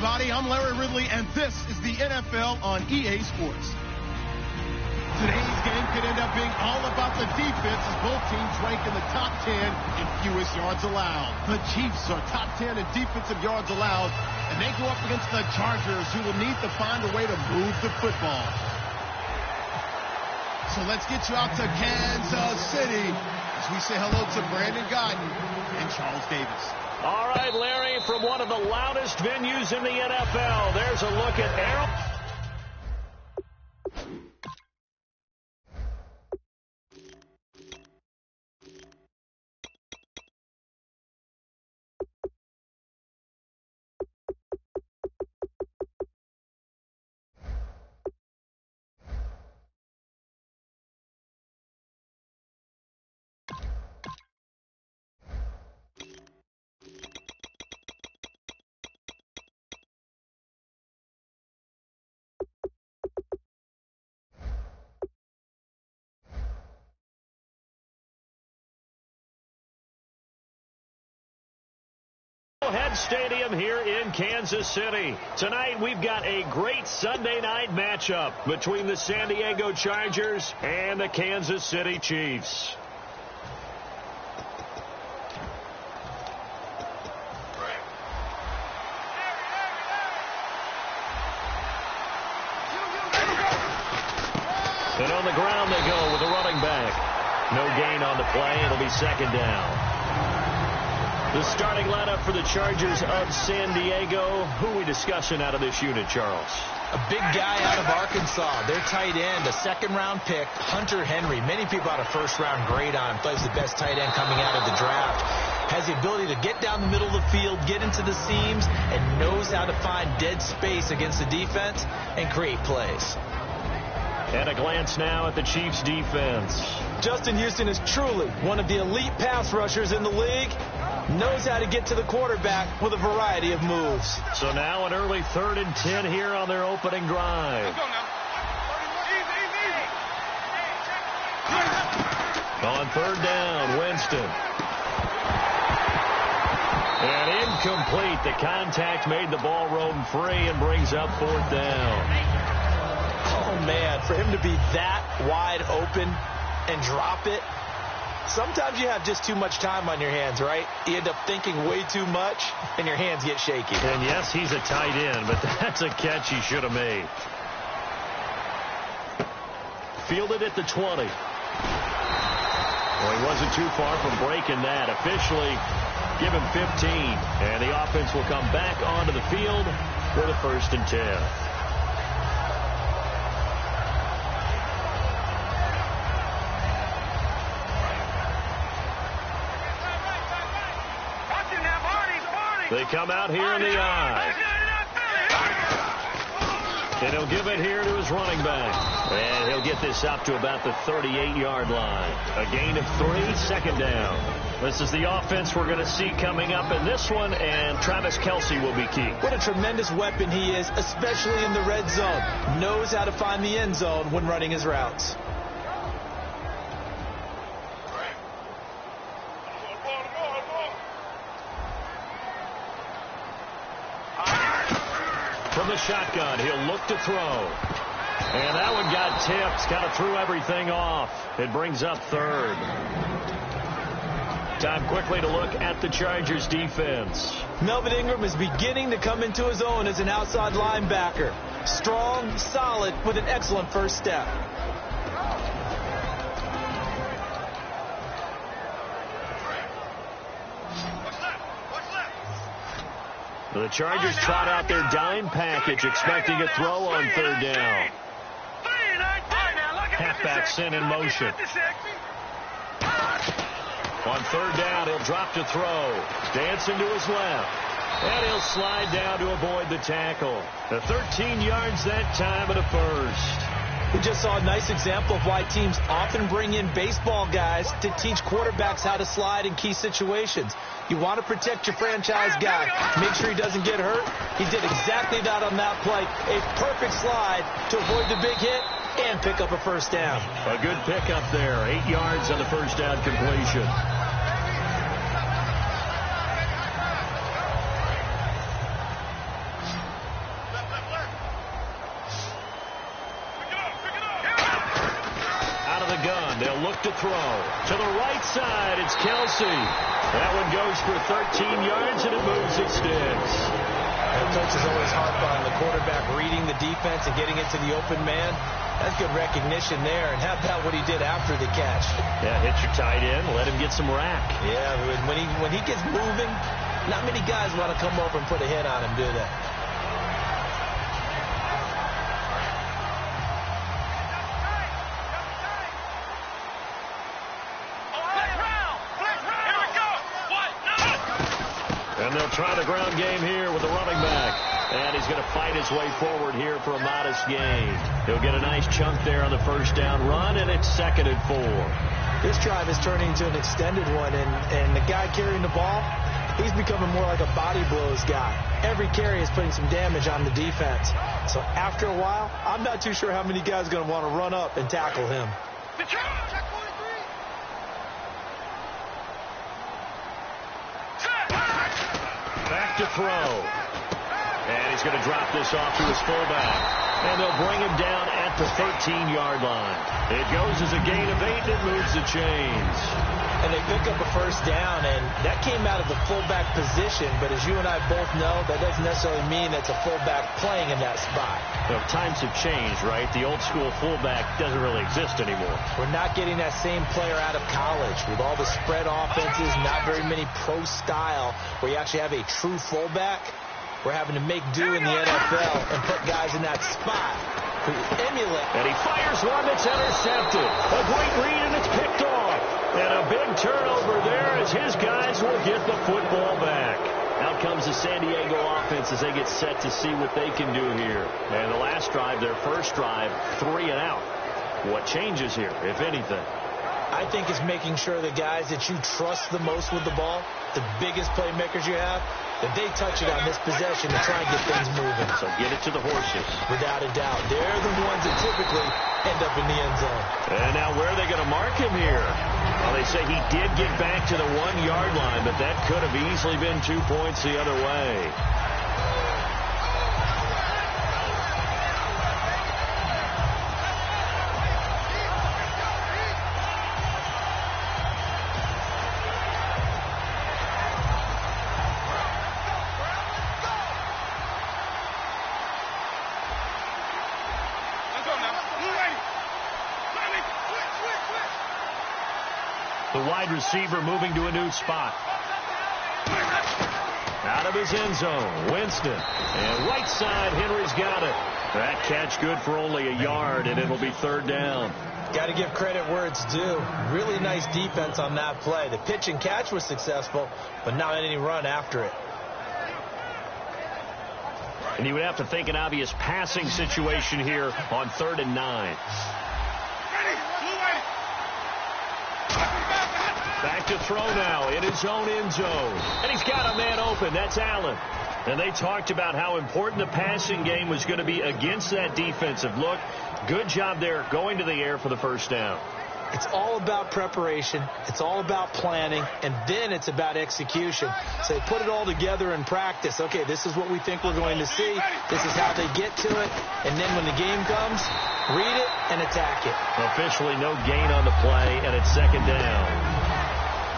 everybody. I'm Larry Ridley, and this is the NFL on EA Sports. Today's game could end up being all about the defense as both teams rank in the top 10 in fewest yards allowed. The Chiefs are top 10 in defensive yards allowed, and they go up against the Chargers, who will need to find a way to move the football. So let's get you out to Kansas City as we say hello to Brandon Gaudin and Charles Davis. All right, Larry, from one of the loudest venues in the NFL, there's a look at Aaron. Stadium here in Kansas City. Tonight we've got a great Sunday night matchup between the San Diego Chargers and the Kansas City Chiefs. And on the ground they go with a running back. No gain on the play. It'll be second down. The starting lineup for the Chargers of San Diego. Who are we discussing out of this unit, Charles? A big guy out of Arkansas. Their tight end, a second-round pick, Hunter Henry. Many people had a first-round grade on him. Plays the best tight end coming out of the draft. Has the ability to get down the middle of the field, get into the seams, and knows how to find dead space against the defense and create plays. And a glance now at the Chiefs' defense. Justin Houston is truly one of the elite pass rushers in the league. Knows how to get to the quarterback with a variety of moves. So now an early 3rd and 10 here on their opening drive. On 3rd down, Winston. And incomplete. The contact made the ball roam free and brings up 4th down. Oh, man, for him to be that wide open and drop it. Sometimes you have just too much time on your hands, right? You end up thinking way too much, and your hands get shaky. And yes, he's a tight end, but that's a catch he should have made. Fielded at the 20. Well, he wasn't too far from breaking that. Officially, give him 15. And the offense will come back onto the field for the 1st and 10. They come out here in the eye. And he'll give it here to his running back. And he'll get this up to about the 38-yard line. A gain of 3, 2nd down. This is the offense we're going to see coming up in this one, and Travis Kelce will be key. What a tremendous weapon he is, especially in the red zone. Knows how to find the end zone when running his routes. From the shotgun, he'll look to throw. And that one got tipped. Kind of threw everything off. It brings up 3rd. Time quickly to look at the Chargers defense. Melvin Ingram is beginning to come into his own as an outside linebacker. Strong, solid, with an excellent first step. The Chargers trot out their dime package, expecting a throw on 3rd down. Halfback sent in motion. On 3rd down, he'll drop to throw. Dancing to his left. And he'll slide down to avoid the tackle. The 13 yards that time and a 1st. We just saw a nice example of why teams often bring in baseball guys to teach quarterbacks how to slide in key situations. You want to protect your franchise guy. Make sure he doesn't get hurt. He did exactly that on that play. A perfect slide to avoid the big hit and pick up a 1st down. A good pickup there. 8 yards on the 1st down completion. gun. They'll look to throw. To the right side, it's Kelsey. That one goes for 13 yards, and it moves its sticks. The coach is always harp on the quarterback reading the defense and getting it to the open man. That's good recognition there. And how about what he did after the catch? Yeah, hit your tight end, let him get some rack. Yeah, when he gets moving, not many guys want to come over and put a hit on him, do they? And they'll try the ground game here with the running back. And he's going to fight his way forward here for a modest gain. He'll get a nice chunk there on the first down run, and it's 2nd and 4. This drive is turning into an extended one, and the guy carrying the ball, he's becoming more like a body blows guy. Every carry is putting some damage on the defense. So after a while, I'm not too sure how many guys are going to want to run up and tackle him. Back to throw. And he's going to drop this off to his fullback. And they'll bring him down at the 13-yard line. It goes as a gain of 8, and it moves the chains. And they pick up a first down, and that came out of the fullback position. But as you and I both know, that doesn't necessarily mean that's a fullback playing in that spot. Well, times have changed, right? The old school fullback doesn't really exist anymore. We're not getting that same player out of college with all the spread offenses, not very many pro style where you actually have a true fullback. We're having to make do in the NFL and put guys in that spot who emulate. And he fires one that's intercepted. A great read, and it's picked off. And a big turnover there as his guys will get the football back. Out comes the San Diego offense as they get set to see what they can do here. And the last drive, their first drive, 3 and out. What changes here, if anything? I think it's making sure the guys that you trust the most with the ball, the biggest playmakers you have, that they touch it on this possession to try and get things moving. So get it to the horses. Without a doubt. They're the ones that typically end up in the end zone. And now where are they going to mark him here? Well, they say he did get back to the 1-yard line, but that could have easily been 2 points the other way. The wide receiver moving to a new spot. Out of his end zone, Winston. And right side, Henry's got it. That catch good for only a yard, and it'll be 3rd down. Got to give credit where it's due. Really nice defense on that play. The pitch and catch was successful, but not any run after it. And you would have to think an obvious passing situation here on 3rd and 9. Back to throw now in his own end zone. And he's got a man open. That's Allen. And they talked about how important the passing game was going to be against that defensive look. Good job there going to the air for the first down. It's all about preparation. It's all about planning. And then it's about execution. So they put it all together in practice. Okay, this is what we think we're going to see. This is how they get to it. And then when the game comes, read it and attack it. Officially no gain on the play, and it's 2nd down.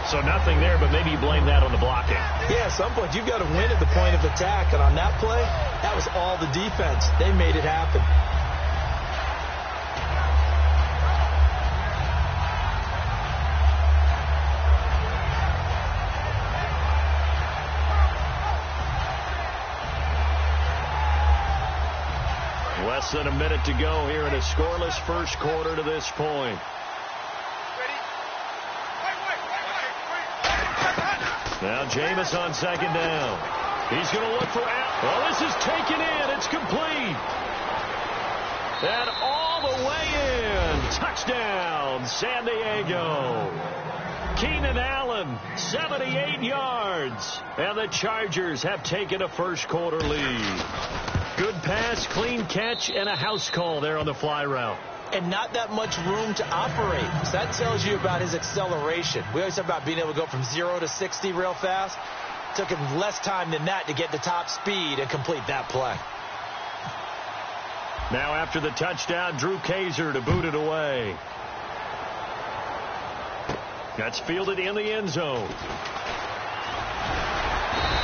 So nothing there, but maybe you blame that on the blocking. Yeah, at some point you've got to win at the point of attack. And on that play, that was all the defense. They made it happen. Less than a minute to go here in a scoreless first quarter to this point. Now Jameis on 2nd down. He's going to look for Allen. Well, this is taken in. It's complete. And all the way in. Touchdown, San Diego. Keenan Allen, 78 yards. And the Chargers have taken a first quarter lead. Good pass, clean catch, and a house call there on the fly route. And not that much room to operate. So that tells you about his acceleration. We always talk about being able to go from 0 to 60 real fast. It took him less time than that to get to top speed and complete that play. Now after the touchdown, Drew Kaiser to boot it away. That's fielded in the end zone.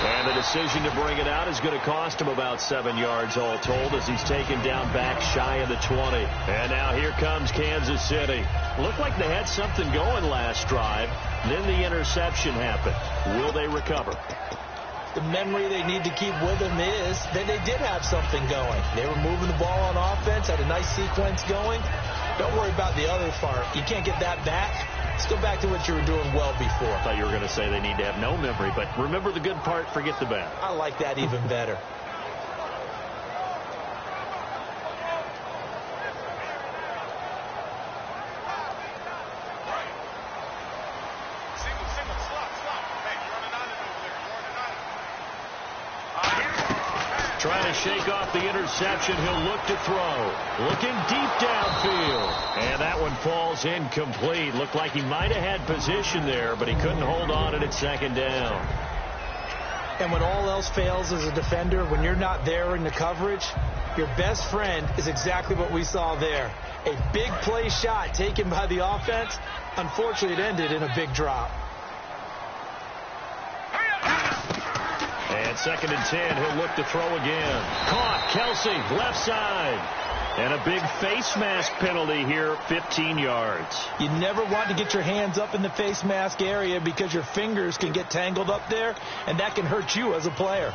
And the decision to bring it out is going to cost him about 7 yards all told as he's taken down back shy of the 20. And now here comes Kansas City. Looked like they had something going last drive. Then the interception happened. Will they recover? The memory they need to keep with them is that they did have something going. They were moving the ball on offense, had a nice sequence going. Don't worry about the other part. You can't get that back. Let's go back to what you were doing well before. I thought you were going to say they need to have no memory, but remember the good part, forget the bad. I like that even better. Trying to shake off the interception. He'll look to throw. Looking deep downfield. And that one falls incomplete. Looked like he might have had position there, but he couldn't hold on at second down. And when all else fails as a defender, when you're not there in the coverage, your best friend is exactly what we saw there. A big play shot taken by the offense. Unfortunately, it ended in a big drop. And 2nd and 10, he'll look to throw again. Caught, Kelsey, left side. And a big face mask penalty here, 15 yards. You never want to get your hands up in the face mask area because your fingers can get tangled up there, and that can hurt you as a player.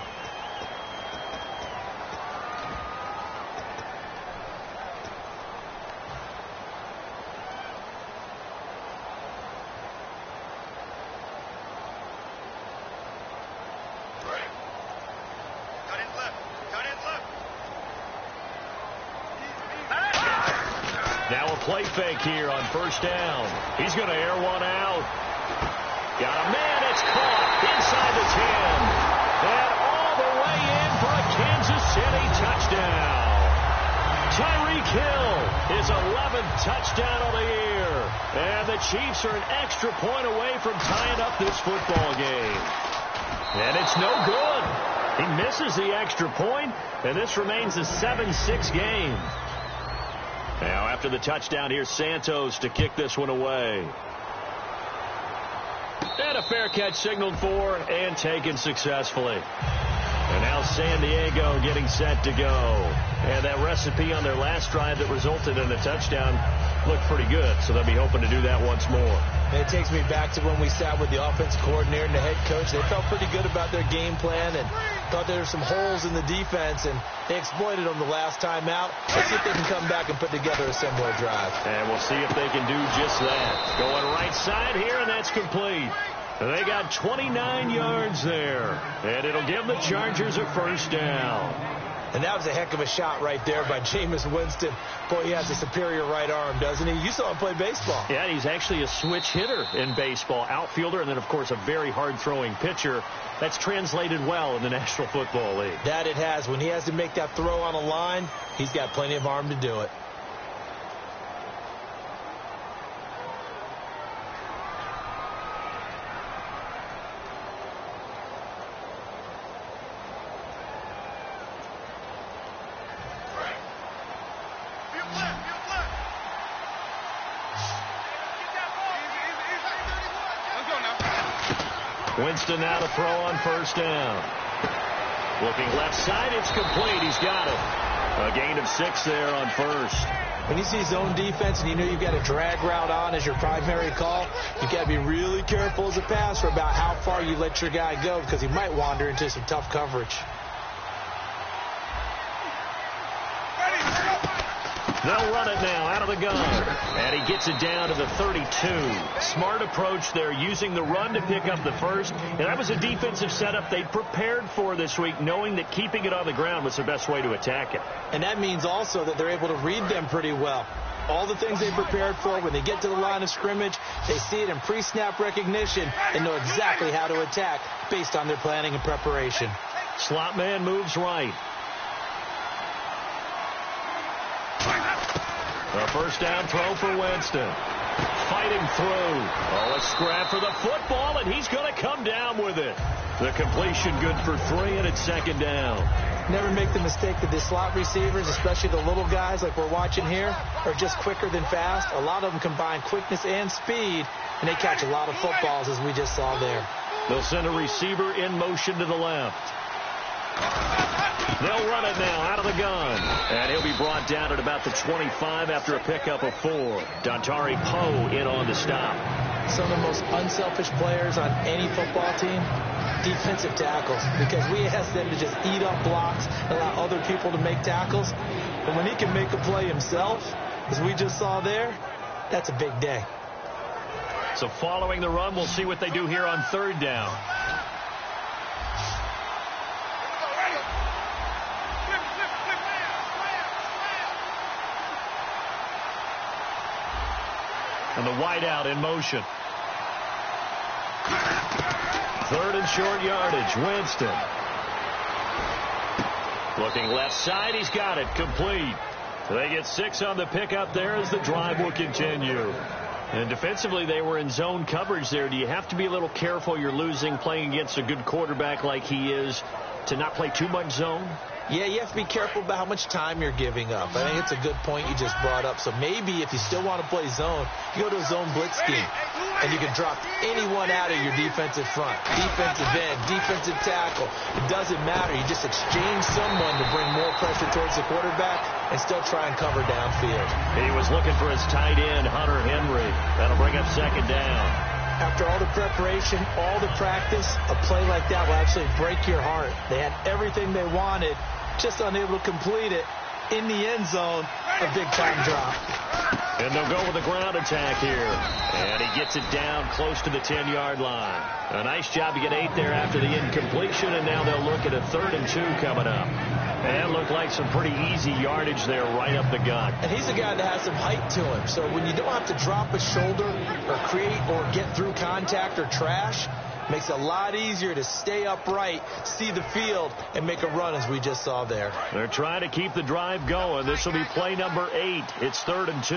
Now a play fake here on 1st down. He's going to air one out. Got a man. It's caught inside the 10. And all the way in for a Kansas City touchdown. Tyreek Hill, his 11th touchdown of the year. And the Chiefs are an extra point away from tying up this football game. And it's no good. He misses the extra point, and this remains a 7-6 game. Now, after the touchdown, here's Santos to kick this one away. And a fair catch signaled for and taken successfully. And now San Diego getting set to go. And that recipe on their last drive that resulted in a touchdown looked pretty good, so they'll be hoping to do that once more. And it takes me back to when we sat with the offensive coordinator and the head coach. They felt pretty good about their game plan and thought there were some holes in the defense, and they exploited them the last time out. Let's see if they can come back and put together a similar drive. And we'll see if they can do just that. Going right side here, and that's complete. They got 29 yards there, and it'll give the Chargers a 1st down. And that was a heck of a shot right there by Jameis Winston. Boy, he has a superior right arm, doesn't he? You saw him play baseball. Yeah, he's actually a switch hitter in baseball. Outfielder, and then, of course, a very hard-throwing pitcher. That's translated well in the National Football League. That it has. When he has to make that throw on a line, he's got plenty of arm to do it. Winston now to throw on 1st down. Looking left side, it's complete. He's got it. A gain of 6 there on 1st. When you see zone defense and you know you've got a drag route on as your primary call, you've got to be really careful as a passer about how far you let your guy go because he might wander into some tough coverage. They'll run it now out of the gun. And he gets it down to the 32. Smart approach there, using the run to pick up the 1st. And that was a defensive setup they prepared for this week, knowing that keeping it on the ground was the best way to attack it. And that means also that they're able to read them pretty well. All the things they prepared for, when they get to the line of scrimmage, they see it in pre-snap recognition and know exactly how to attack based on their planning and preparation. Slot man moves right. A 1st down throw for Winston. Fighting through. Oh, a scrap for the football, and he's going to come down with it. The completion good for 3, and it's 2nd down. Never make the mistake that the slot receivers, especially the little guys like we're watching here, are just quicker than fast. A lot of them combine quickness and speed, and they catch a lot of footballs, as we just saw there. They'll send a receiver in motion to the left. They'll run it now out of the gun. And he'll be brought down at about the 25 after a pickup of 4. Dontari Poe in on the stop. Some of the most unselfish players on any football team, defensive tackles, because we ask them to just eat up blocks, allow other people to make tackles. But when he can make a play himself, as we just saw there, that's a big day. So following the run, we'll see what they do here on 3rd down. And the wideout in motion. 3rd and short yardage. Winston. Looking left side. He's got it. Complete. They get 6 on the pickup there as the drive will continue. And defensively, they were in zone coverage there. Do you have to be a little careful? You're losing playing against a good quarterback like he is to not play too much zone? Yeah, you have to be careful about how much time you're giving up. I think it's a good point you just brought up. So maybe if you still want to play zone, you go to a zone blitz scheme. And you can drop anyone out of your defensive front. Defensive end, defensive tackle. It doesn't matter. You just exchange someone to bring more pressure towards the quarterback and still try and cover downfield. He was looking for his tight end, Hunter Henry. That'll bring up 2nd down. After all the preparation, all the practice, a play like that will actually break your heart. They had everything they wanted, just unable to complete it. In the end zone, a big-time drop. And they'll go with a ground attack here. And he gets it down close to the 10-yard line. A nice job to get 8 there after the incompletion, and now they'll look at a 3rd and 2 coming up. And look like some pretty easy yardage there right up the gut. And he's a guy that has some height to him. So when you don't have to drop a shoulder or create or get through contact or trash, makes it a lot easier to stay upright, see the field, and make a run as we just saw there. They're trying to keep the drive going. This will be play number 8. It's 3rd and 2.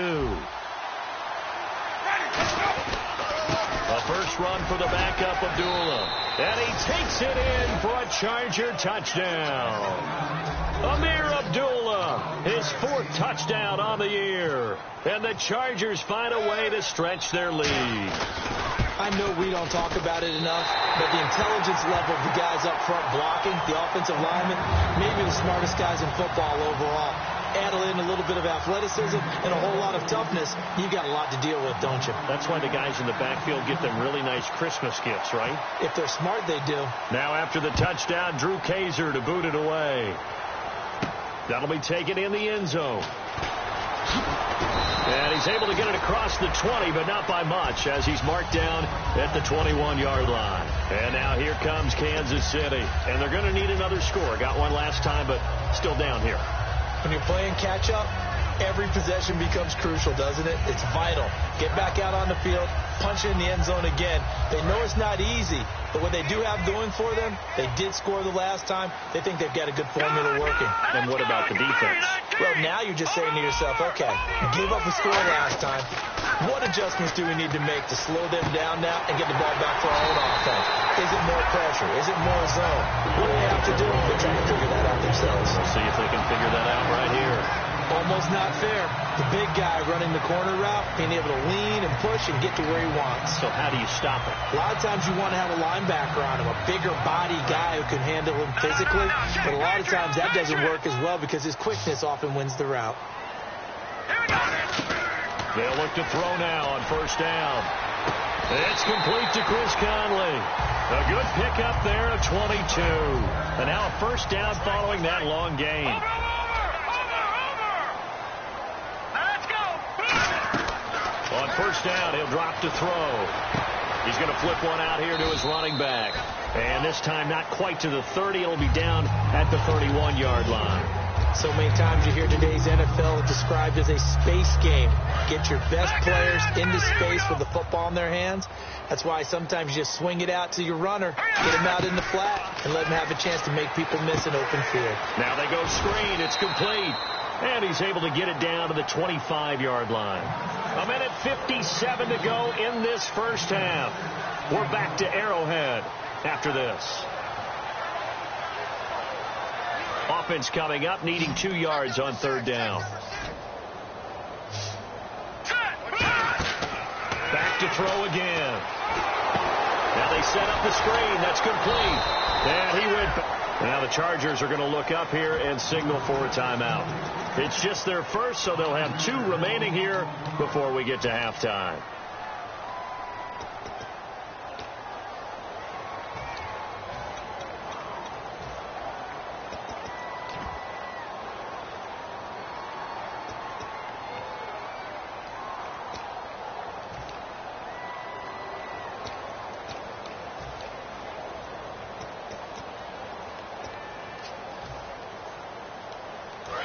A first run for the backup, Abdullah. And he takes it in for a Charger touchdown. Amir Abdullah, his 4th touchdown on the year. And the Chargers find a way to stretch their lead. I know we don't talk about it enough, but the intelligence level of the guys up front blocking, the offensive linemen, maybe the smartest guys in football overall. Add in a little bit of athleticism and a whole lot of toughness, you got a lot to deal with, don't you? That's why the guys in the backfield get them really nice Christmas gifts, right? If they're smart, they do. Now after the touchdown, Drew Kaiser to boot it away. That'll be taken in the end zone. And he's able to get it across the 20, but not by much, as he's marked down at the 21-yard line. And now here comes Kansas City. And they're going to need another score. Got one last time, but still down here. When you're playing catch-up, every possession becomes crucial, doesn't it? It's vital. Get back out on the field, punch it in the end zone again. They know it's not easy, but what they do have going for them, they did score the last time. They think they've got a good formula working. And what about the defense? Well, now you're just saying to yourself, okay, you gave up a score last time. What adjustments do we need to make to slow them down now and get the ball back for our own offense? Is it more pressure? Is it more zone? What do they have to do? They're trying to figure that out themselves. We'll see if they can figure that out right here. Almost not fair. The big guy running the corner route, being able to lean and push and get to where he wants. So how do you stop it? A lot of times you want to have a linebacker on him, a bigger body guy who can handle him physically. But a lot of times that doesn't work as well because his quickness often wins the route. They'll look to throw now on first down. It's complete to Chris Conley. A good pickup there of 22. And now a first down following that long gain. On first down, he'll drop to throw. He's going to flip one out here to his running back. And this time not quite to the 30. It'll be down at the 31-yard line. So many times you hear today's NFL described as a space game. Get your best players into space with the football in their hands. That's why sometimes you just swing it out to your runner, get him out in the flat, and let him have a chance to make people miss an open field. Now they go screen. It's complete. And he's able to get it down to the 25-yard line. A minute 57 to go in this first half. We're back to Arrowhead after this. offense coming up, needing 2 yards on 3rd down. Back to throw again. Now they set up the screen. That's complete. And he went back. Now the Chargers are going to look up here and signal for a timeout. It's just their first, so they'll have 2 remaining here before we get to halftime.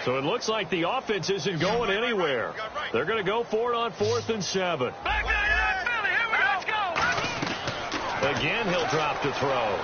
So it looks like the offense isn't going anywhere. They're going to go for it on 4th and 7. Again, he'll drop to throw.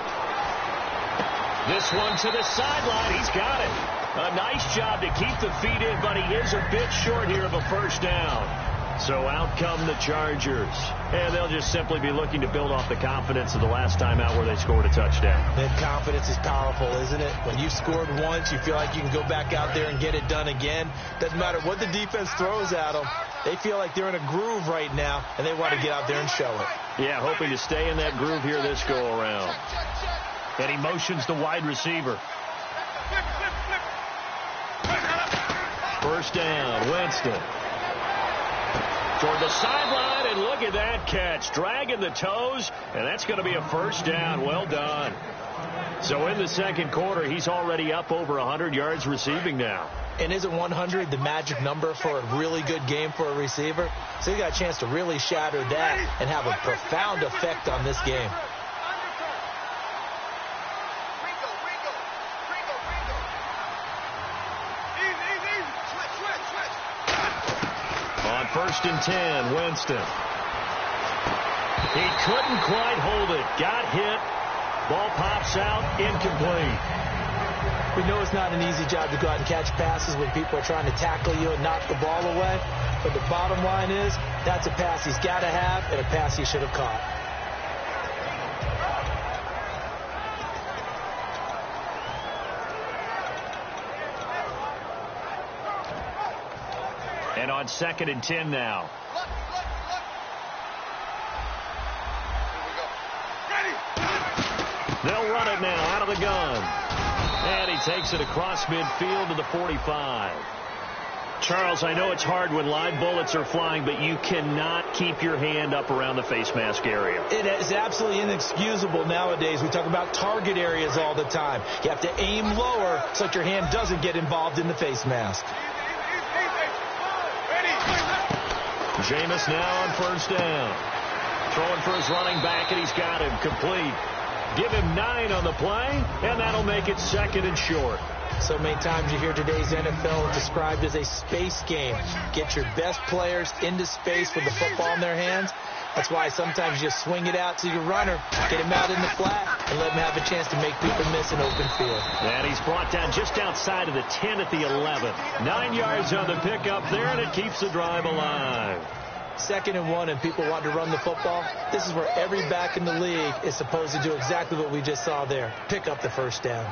This one to the sideline. He's got it. A nice job to keep the feet in, but he is a bit short here of a 1st down. So out come the Chargers. And they'll just simply be looking to build off the confidence of the last time out where they scored a touchdown. And confidence is powerful, isn't it? When you've scored once, you feel like you can go back out there and get it done again. Doesn't matter what the defense throws at them. They feel like they're in a groove right now, and they want to get out there and show it. Yeah, hoping to stay in that groove here this go-around. And he motions the wide receiver. 1st down, Winston. Toward the sideline, and look at that catch. Dragging the toes, and that's going to be a 1st down. Well done. So in the 2nd quarter, he's already up over 100 yards receiving now. And isn't 100 the magic number for a really good game for a receiver? So you got a chance to really shatter that and have a profound effect on this game. On 1st and 10, Winston. He couldn't quite hold it. Got hit. Ball pops out. Incomplete. We know it's not an easy job to go out and catch passes when people are trying to tackle you and knock the ball away. But the bottom line is, that's a pass he's got to have and a pass he should have caught. And on 2nd and 10 now. They'll run it now out of the gun. And he takes it across midfield to the 45. Charles, I know it's hard when live bullets are flying, but you cannot keep your hand up around the face mask area. It is absolutely inexcusable nowadays. We talk about target areas all the time. You have to aim lower so that your hand doesn't get involved in the face mask. Jameis now on 1st down. Throwing for his running back, and he's got him complete. Give him 9 on the play, and that'll make it 2nd and short. So many times you hear today's NFL described as a space game. Get your best players into space with the football in their hands. That's why sometimes you swing it out to your runner, get him out in the flat, and let him have a chance to make people miss an open field. And he's brought down just outside of the 10 at the 11. 9 yards on the pickup there, and it keeps the drive alive. 2nd and 1, and people want to run the football. This is where every back in the league is supposed to do exactly what we just saw there. Pick up the 1st down.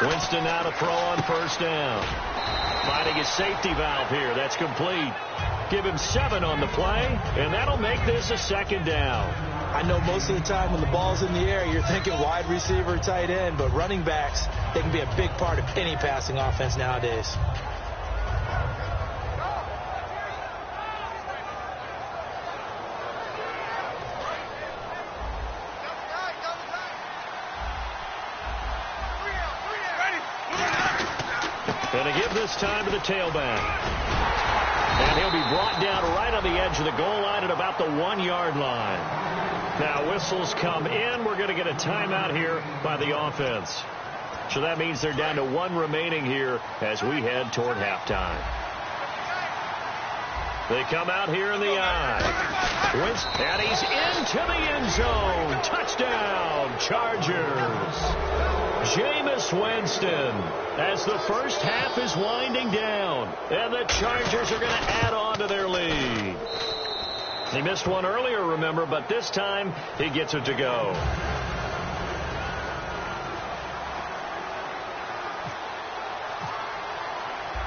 Winston now to throw on 1st down. Finding his safety valve here. That's complete. Give him 7 on the play, and that'll make this a 2nd down. I know most of the time when the ball's in the air, you're thinking wide receiver, tight end, but running backs, they can be a big part of any passing offense nowadays. And to give this time to the tailback. And he'll be brought down right on the edge of the goal line at about the 1-yard line. Now whistles come in. We're going to get a timeout here by the offense. So that means they're down to 1 remaining here as we head toward halftime. They come out here in the eye. And he's into the end zone. Touchdown, Chargers. Jameis Winston, as the first half is winding down, and the Chargers are going to add on to their lead. He missed one earlier, remember, but this time he gets it to go.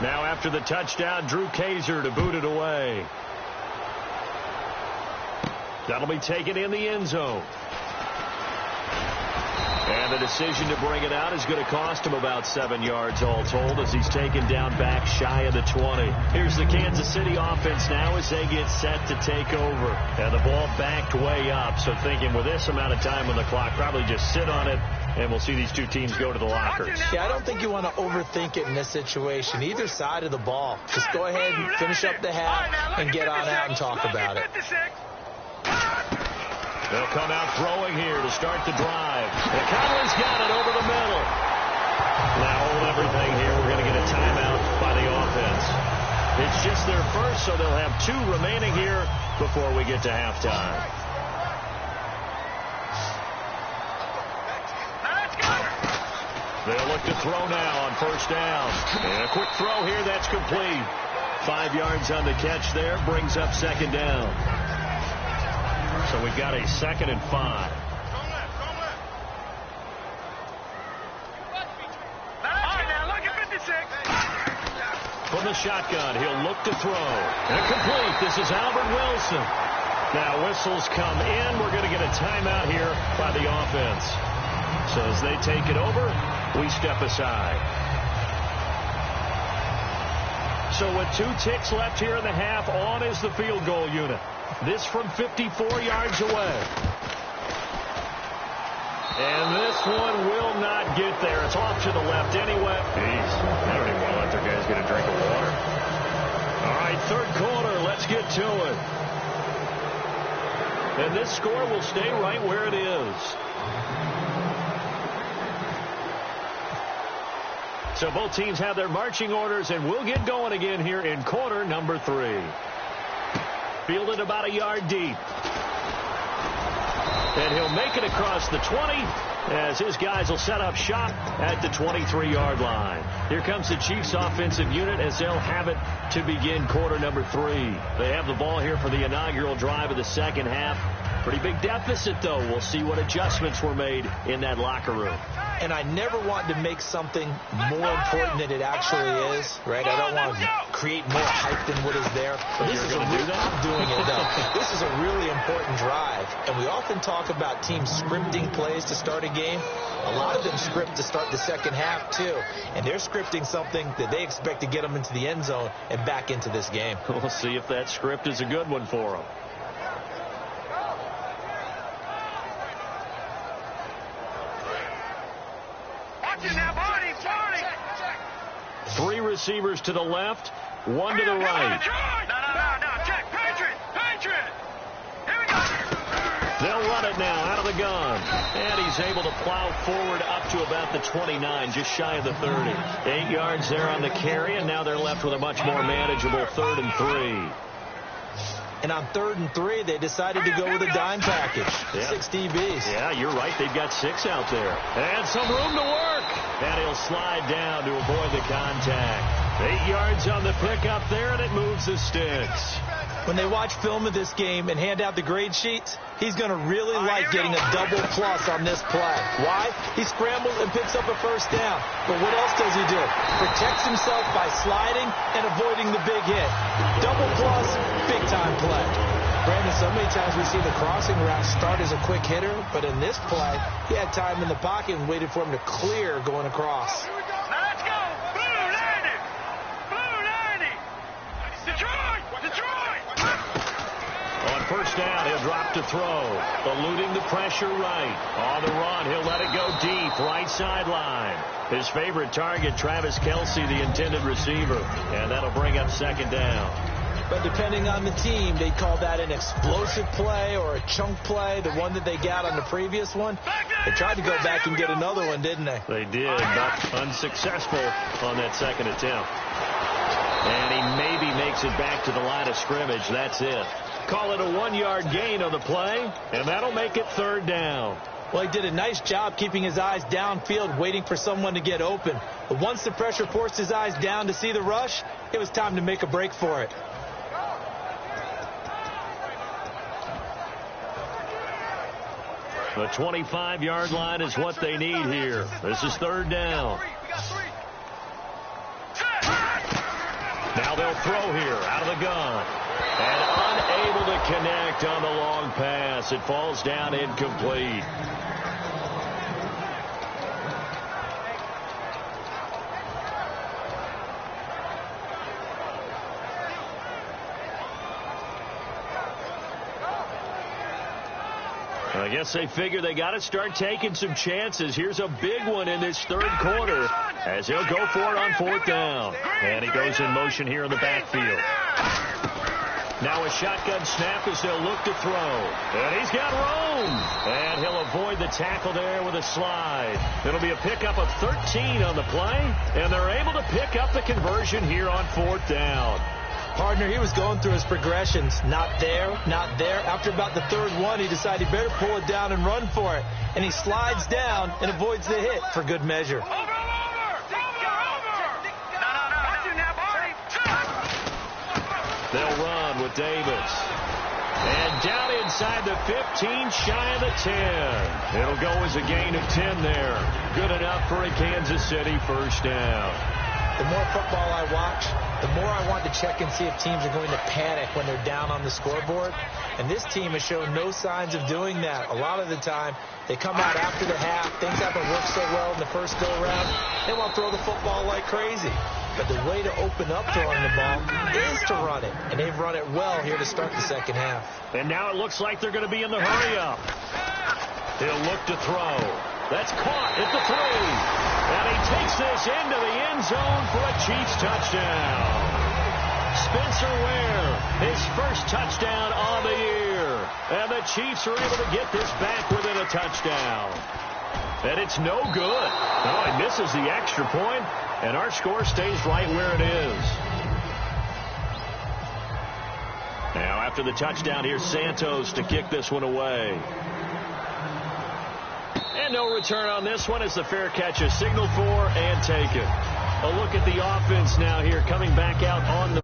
Now after the touchdown, Drew Kaiser to boot it away. That'll be taken in the end zone. And the decision to bring it out is going to cost him about 7 yards all told as he's taken down back shy of the 20. Here's the Kansas City offense now as they get set to take over. And the ball backed way up. So thinking with this amount of time on the clock, probably just sit on it, and we'll see these two teams go to the lockers. Yeah, I don't think you want to overthink it in this situation. Either side of the ball. Just go ahead and finish up the half and get on out and talk about it. They'll come out throwing here to start the drive. And Conley's got it over the middle. Now hold everything here. We're going to get a timeout by the offense. It's just their first, so they'll have 2 remaining here before we get to halftime. They'll look to throw now on first down. And a quick throw here. That's complete. 5 yards on the catch there. Brings up second down. So we've got a 2nd and 5. From the shotgun, he'll look to throw. And complete. This is Albert Wilson. Now whistles come in. We're going to get a timeout here by the offense. So as they take it over, we step aside. So with 2 ticks left here in the half, on is the field goal unit. This from 54 yards away. And this one will not get there. It's off to the left anyway. Jeez, I don't even want to let their guys get a drink of water. All right, 3rd quarter. Let's get to it. And this score will stay right where it is. So both teams have their marching orders, and we'll get going again here in quarter number 3. Fielded about a yard deep. And he'll make it across the 20 as his guys will set up shop at the 23-yard line. Here comes the Chiefs offensive unit as they'll have it to begin quarter number 3. They have the ball here for the inaugural drive of the second half. Pretty big deficit, though. We'll see what adjustments were made in that locker room. And I never want to make something more important than it actually is, right? I don't want to create more hype than what is there. But this is going to do that? I'm doing it, though. This is a really important drive. And we often talk about teams scripting plays to start a game. A lot of them script to start the second half, too. And they're scripting something that they expect to get them into the end zone and back into this game. We'll see if that script is a good one for them. Three receivers to the left, 1 to the right. No, check. Patriot. Here we go. They'll run it now out of the gun. And he's able to plow forward up to about the 29, just shy of the 30. 8 yards there on the carry, and now they're left with a much more manageable 3rd and 3. And on 3rd and 3, they decided to go with a dime package. Yeah. 6 DBs. Yeah, you're right. They've got 6 out there. And some room to work. And he'll slide down to avoid the contact. 8 yards on the pickup there, and it moves the sticks. When they watch film of this game and hand out the grade sheets, he's going to really like getting a double plus on this play. Why? He scrambles and picks up a first down. But what else does he do? Protects himself by sliding and avoiding the big hit. Double plus, big-time play. Brandon, so many times we see the crossing route start as a quick hitter, but in this play, he had time in the pocket and waited for him to clear going across. Let's go. Blue 90. Detroit. On first down, he'll drop to throw. Eluding the pressure right. On the run, he'll let it go deep. Right sideline. His favorite target, Travis Kelce, the intended receiver. And that'll bring up second down. But depending on the team, they call that an explosive play or a chunk play, the one that they got on the previous one. They tried to go back and get another one, didn't they? They did, but unsuccessful on that second attempt. And he maybe makes it back to the line of scrimmage. That's it. Call it a 1-yard gain on the play, and that'll make it 3rd down. Well, he did a nice job keeping his eyes downfield, waiting for someone to get open. But once the pressure forced his eyes down to see the rush, it was time to make a break for it. The 25-yard line is what they need here. This is third down. Now they'll throw here out of the gun. And unable to connect on the long pass. It falls down incomplete. I guess they figure they got to start taking some chances. Here's a big one in this third quarter as he'll go for it on fourth down. And he goes in motion here in the backfield. Now a shotgun snap as they'll look to throw. And he's got room. And he'll avoid the tackle there with a slide. It'll be a pickup of 13 on the play. And they're able to pick up the conversion here on fourth down. Partner, he was going through his progressions. Not there, not there. After about the third one, he decided he better pull it down and run for it. And he slides down and avoids the hit for good measure. They'll run with Davis. And down inside the 15, shy of the 10. It'll go as a gain of 10 there. Good enough for a Kansas City first down. The more football I watch, the more I want to check and see if teams are going to panic when they're down on the scoreboard. And this team has shown no signs of doing that. A lot of the time, they come out after the half. Things haven't worked so well in the first go-around. They want to throw the football like crazy. But the way to open up throwing the ball is to run it. And they've run it well here to start the second half. And now it looks like they're going to be in the hurry-up. He'll look to throw. That's caught at the 3. And he takes this into the end zone for a Chiefs touchdown. Spencer Ware, his first touchdown on the year. And the Chiefs are able to get this back within a touchdown. And it's no good. Oh, he misses the extra point, and our score stays right where it is. Now, after the touchdown, here's Santos to kick this one away. And no return on this one as the fair catch is signaled for and taken. A look at the offense now here coming back out on the